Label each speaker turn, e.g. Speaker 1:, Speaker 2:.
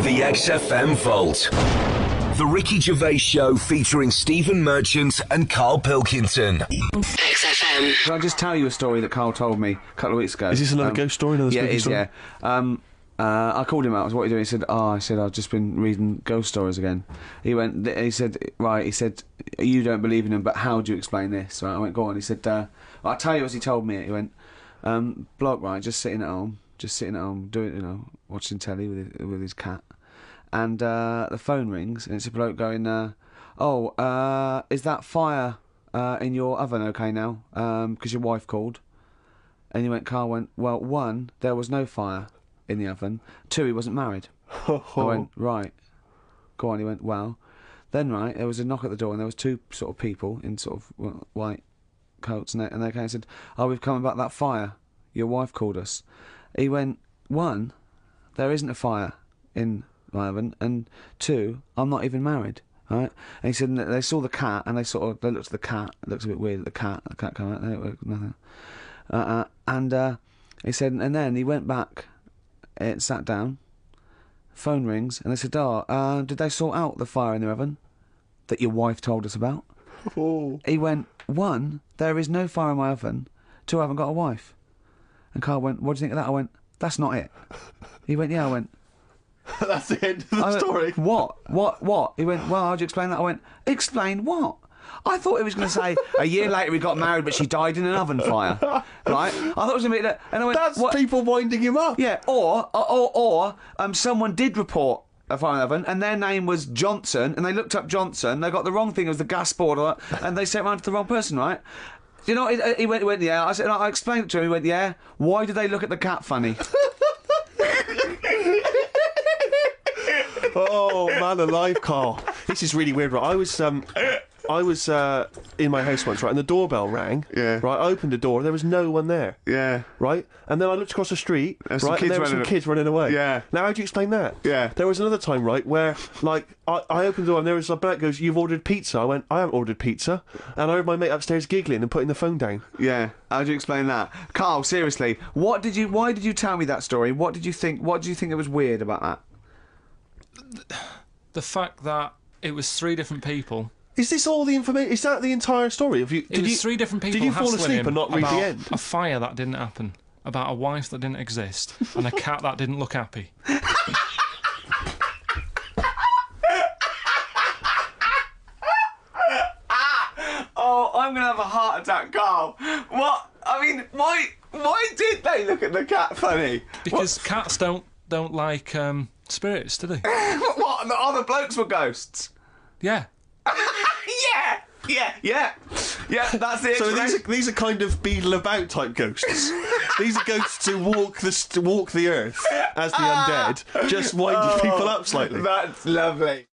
Speaker 1: The XFM Vault. The Ricky Gervais Show featuring Stephen Merchant and Karl Pilkington.
Speaker 2: XFM.
Speaker 3: Can I just tell you a story that Karl told me a couple of weeks ago?
Speaker 4: Is this another ghost story? Another spooky story?
Speaker 3: Yeah. I called him out. I was, what are you doing? He said, I've just been reading ghost stories again. He said, you don't believe in them, but how do you explain this? Right, I went, go on. He said, I'll tell you as he told me it. He went, bloke, right, just sitting at home, doing, watching telly with his cat. And the phone rings, and it's a bloke going, is that fire in your oven okay now? Because your wife called. And Karl went, well, one, there was no fire in the oven. Two, he wasn't married. I went, right. Go on. He went, well. Then, right, there was a knock at the door, and there was two sort of people in sort of white coats, and they came and said, we've come about that fire. Your wife called us. He went, one, there isn't a fire in my oven, and two, I'm not even married. Right? And he said, and they saw the cat, and they looked at the cat. It looks a bit weird. The cat came out. Nothing. And he said, and then he went back, sat down. Phone rings, and they said, did they sort out the fire in the oven that your wife told us about?
Speaker 4: Oh.
Speaker 3: He went, one, there is no fire in my oven. Two, I haven't got a wife. And Karl went, what do you think of that? I went, that's not it. He went, yeah. I went,
Speaker 4: that's the end of the story.
Speaker 3: What? He went, well, how'd you explain that? I went, explain what? I thought he was going to say, a year later he got married, but she died in an oven fire. Right? I thought it was going to be that. And I went,
Speaker 4: that's
Speaker 3: what?
Speaker 4: People winding him up.
Speaker 3: Yeah, or someone did report a fire in the oven, and their name was Johnson, and they looked up Johnson, they got the wrong thing, it was the gas board, and they sent it round to the wrong person, right? You know, he went, yeah. I said, I explained it to him. He went, yeah. Why did they look at the cat funny?
Speaker 4: Oh, man alive, Karl. This is really weird, right? I was in my house once, right, and the doorbell rang.
Speaker 3: Yeah.
Speaker 4: Right, I opened the door, there was no one there.
Speaker 3: Yeah.
Speaker 4: Right? And then I looked across the street,
Speaker 3: There's
Speaker 4: right, and there were some kids running away.
Speaker 3: Yeah.
Speaker 4: Now, how do you explain that?
Speaker 3: Yeah.
Speaker 4: There was another time, right, where, like, I opened the door and there was a bloke goes, you've ordered pizza. I went, I haven't ordered pizza. And I heard my mate upstairs giggling and putting the phone down.
Speaker 3: Yeah. How do you explain that? Karl, seriously, why did you tell me that story? What did you think that was weird about that?
Speaker 5: The fact that it was three different people.
Speaker 4: Is this all the information? Is that the entire story?
Speaker 5: It was three different people.
Speaker 4: Did you fall asleep and not read the end?
Speaker 5: A fire that didn't happen, about a wife that didn't exist, and a cat that didn't look happy.
Speaker 3: Oh, I'm gonna have a heart attack, Karl. What? I mean, why did they look at the cat funny?
Speaker 5: Because cats don't like spirits, do they?
Speaker 3: What? The other blokes were ghosts?
Speaker 5: Yeah.
Speaker 3: Yeah, that's the explanation.
Speaker 4: So these are kind of beadle about type ghosts. These are ghosts who walk the earth as the undead, just winding people up slightly.
Speaker 3: That's lovely.